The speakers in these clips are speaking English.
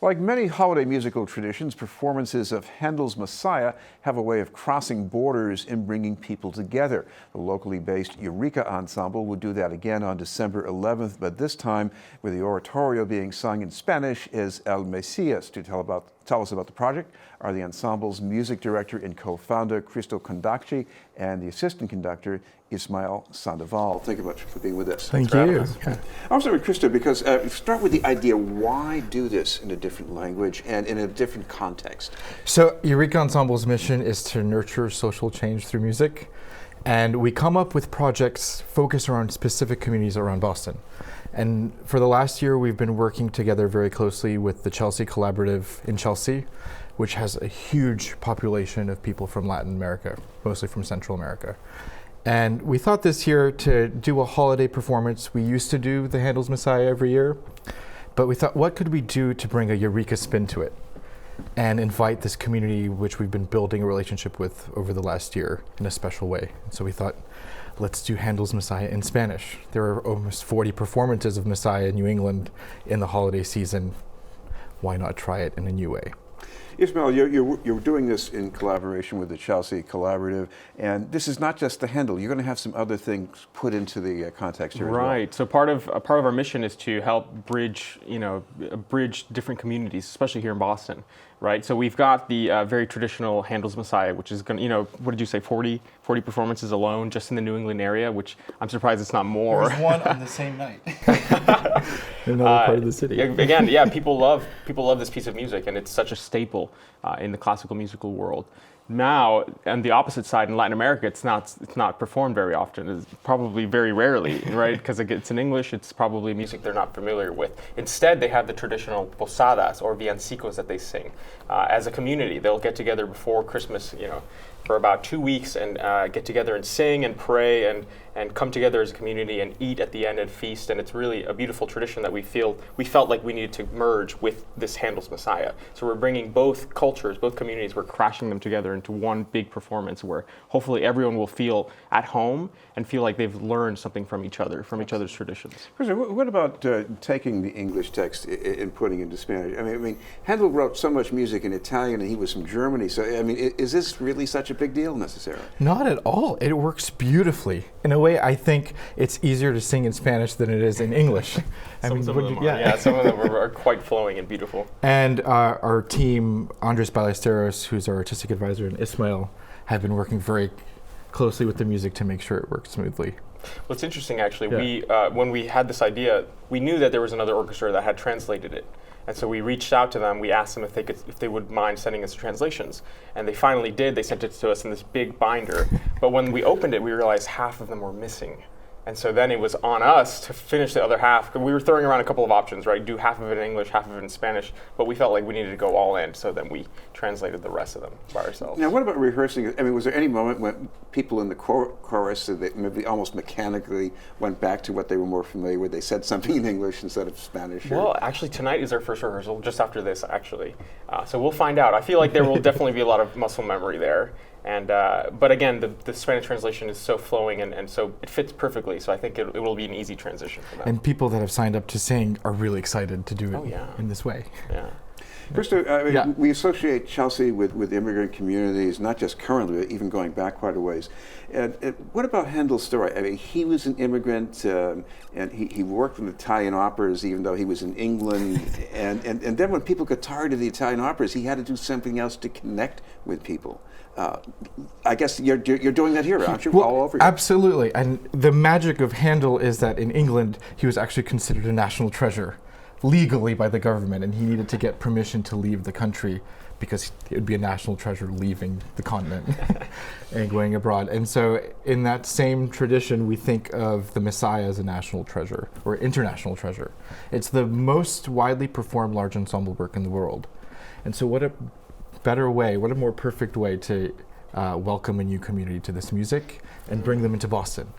Like many holiday musical traditions, performances of Handel's Messiah have a way of crossing borders and bringing people together. The locally based Eureka Ensemble will do that again on December 11th, but this time with the oratorio being sung in Spanish is El Mesías. To tell us about the project are the ensemble's music director and co-founder, Kristo Kondakçi, and the assistant conductor, Ismael Sandoval. Thank you much for being with us. Thank you. I'll start with Kristo because start with the idea, why do this in a different language and in a different context? So Eureka Ensemble's mission is to nurture social change through music. And we come up with projects focused around specific communities around Boston. And for the last year, we've been working together very closely with the Chelsea Collaborative in Chelsea, which has a huge population of people from Latin America, mostly from Central America. And we thought this year to do a holiday performance. We used to do the Handel's Messiah every year, but we thought, what could we do to bring a Eureka spin to it and invite this community, which we've been building a relationship with over the last year in a special way. And so we thought, let's do Handel's Messiah in Spanish. There are almost 40 performances of Messiah in New England in the holiday season. Why not try it in a new way? Ismael, you're doing this in collaboration with the Chelsea Collaborative, and this is not just the Handel. You're going to have some other things put into the context here as well. Right. So part of our mission is to help bridge different communities, especially here in Boston. Right. So we've got the very traditional Handel's Messiah, which is going to, what did you say, 40 performances alone just in the New England area, which I'm surprised it's not more. There's one on the same night. In another part of the city. Again, people love this piece of music, and it's such a staple in the classical musical world. Now, on the opposite side, in Latin America, it's not performed very often. It's probably very rarely, right? Because it's in English. It's probably music they're not familiar with. Instead, they have the traditional posadas or villancicos that they sing as a community. They'll get together before Christmas, for about 2 weeks and get together and sing and pray and come together as a community and eat at the end and feast. And it's really a beautiful tradition that we felt like we needed to merge with this Handel's Messiah. So we're bringing both cultures, both communities, we're crashing them together into one big performance where hopefully everyone will feel at home and feel like they've learned something from each other, from each other's traditions. What about taking the English text and putting it into Spanish? I mean, Handel wrote so much music in Italian, and he was from Germany. So, I mean, is this really such a big deal necessarily? Not at all. It works beautifully. In a way, I think it's easier to sing in Spanish than it is in English. Some of them are quite flowing and beautiful. And our team, Andres Ballesteros, who's our artistic advisor, and Ismael, have been working very closely with the music to make sure it works smoothly. Well, it's interesting, actually. Yeah. When we had this idea, we knew that there was another orchestra that had translated it. And so we reached out to them. We asked them if they would mind sending us translations. And they finally did. They sent it to us in this big binder. But when we opened it, we realized half of them were missing. And so then it was on us to finish the other half. We were throwing around a couple of options, right? Do half of it in English, half of it in Spanish. But we felt like we needed to go all in. So then we translated the rest of them by ourselves. Now, what about rehearsing? I mean, was there any moment when people in the chorus that maybe almost mechanically went back to what they were more familiar with? They said something in English instead of Spanish? Well, actually, tonight is our first rehearsal, just after this, actually. So we'll find out. I feel like there will definitely be a lot of muscle memory there. And but again, the Spanish translation is so flowing and so it fits perfectly. So I think it will be an easy transition for them. And people that have signed up to sing are really excited to do it in this way. Yeah. Kristo, we associate Chelsea with immigrant communities, not just currently, but even going back quite a ways. And what about Handel's story? I mean, he was an immigrant, and he worked with Italian operas, even though he was in England. and then when people got tired of the Italian operas, he had to do something else to connect with people. I guess you're doing that here, aren't you? Well, all over here. Absolutely. And the magic of Handel is that in England, he was actually considered a national treasure legally by the government, and he needed to get permission to leave the country because it would be a national treasure leaving the continent and going abroad. And so in that same tradition, we think of the Messiah as a national treasure or international treasure. It's the most widely performed large ensemble work in the world. And so what a better way, what a more perfect way to welcome a new community to this music and bring them into Boston.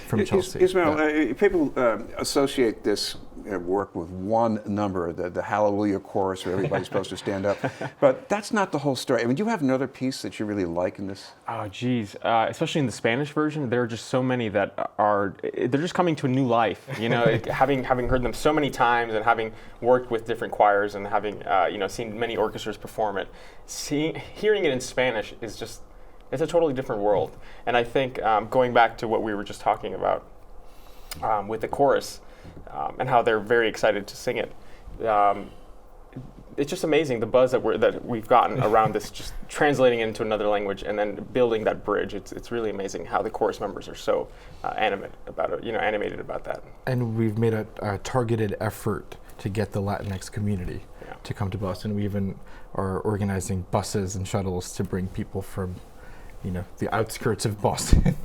from Chelsea. Ismael, people associate this work with one number, the Hallelujah chorus where everybody's supposed to stand up. But that's not the whole story. I mean, do you have another piece that you really like in this? Oh, geez. Especially in the Spanish version, there are just so many that they're just coming to a new life. You know, having heard them so many times and having worked with different choirs and having, seen many orchestras perform it, hearing it in Spanish is just, it's a totally different world. And I think going back to what we were just talking about with the chorus and how they're very excited to sing it, it's just amazing the buzz that we've gotten around this, just translating it into another language and then building that bridge. It's really amazing how the chorus members are so animated about that. And we've made a targeted effort to get the Latinx community to come to Boston. We even are organizing buses and shuttles to bring people from the outskirts of Boston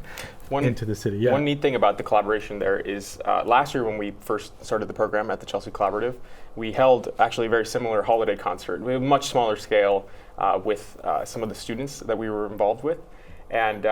into the city. Yeah. One neat thing about the collaboration there is last year when we first started the program at the Chelsea Collaborative, we held actually a very similar holiday concert. We have a much smaller scale with some of the students that we were involved with. And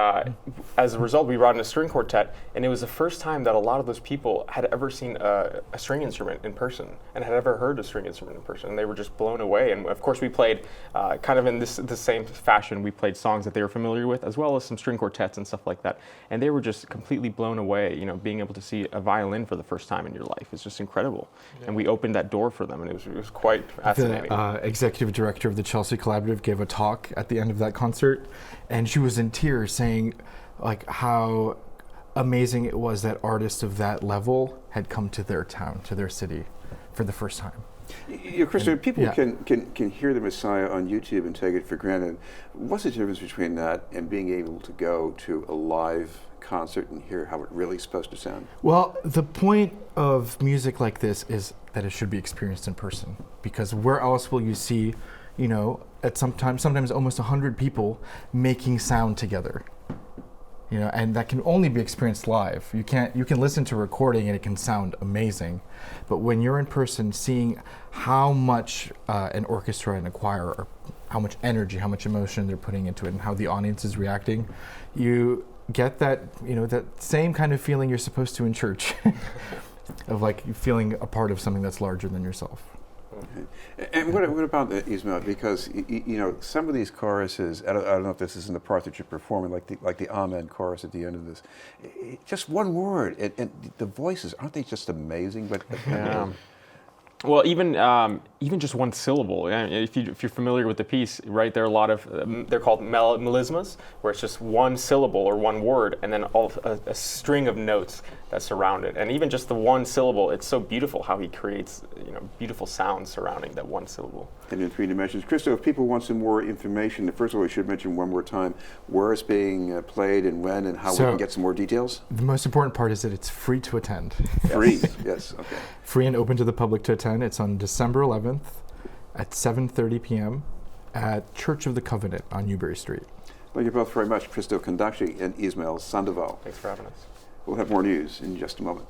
as a result, we brought in a string quartet, and it was the first time that a lot of those people had ever seen a string instrument in person and had ever heard a string instrument in person. And they were just blown away. And of course, we played kind of in the same fashion. We played songs that they were familiar with, as well as some string quartets and stuff like that. And they were just completely blown away. Being able to see a violin for the first time in your life is just incredible. Yeah. And we opened that door for them, and it was quite fascinating. The executive director of the Chelsea Collaborative gave a talk at the end of that concert, and she was in tears, saying like how amazing it was that artists of that level had come to their town, to their city for the first time. Kristo, people can hear the Messiah on YouTube and take it for granted. What's the difference between that and being able to go to a live concert and hear how it really is supposed to sound? Well, the point of music like this is that it should be experienced in person, because where else will you see at sometimes almost 100 people making sound together, and that can only be experienced live. You can listen to a recording and it can sound amazing, but when you're in person, seeing how much an orchestra and a choir, or how much energy, how much emotion they're putting into it, and how the audience is reacting, you get that that same kind of feeling you're supposed to in church, of like feeling a part of something that's larger than yourself. Okay. And what about Ismael? Because some of these choruses, I don't know if this is in the part that you're performing, like the Amen chorus at the end of this, just one word, and the voices, aren't they just amazing? But well, even just one syllable. If you're familiar with the piece, right, there are a lot of they're called melismas, where it's just one syllable or one word, and then a string of notes that surround it. And even just the one syllable, it's so beautiful how he creates beautiful sounds surrounding that one syllable. And in 3 dimensions. Kristo, if people want some more information, first of all, we should mention one more time where it's being played and when and how we can get some more details. The most important part is that it's free to attend. Free, yes, okay. Free and open to the public to attend. It's on December 11th at 7:30 p.m. at Church of the Covenant on Newbury Street. Thank you both very much, Kristo Kondakçi and Ismael Sandoval. Thanks for having us. We'll have more news in just a moment.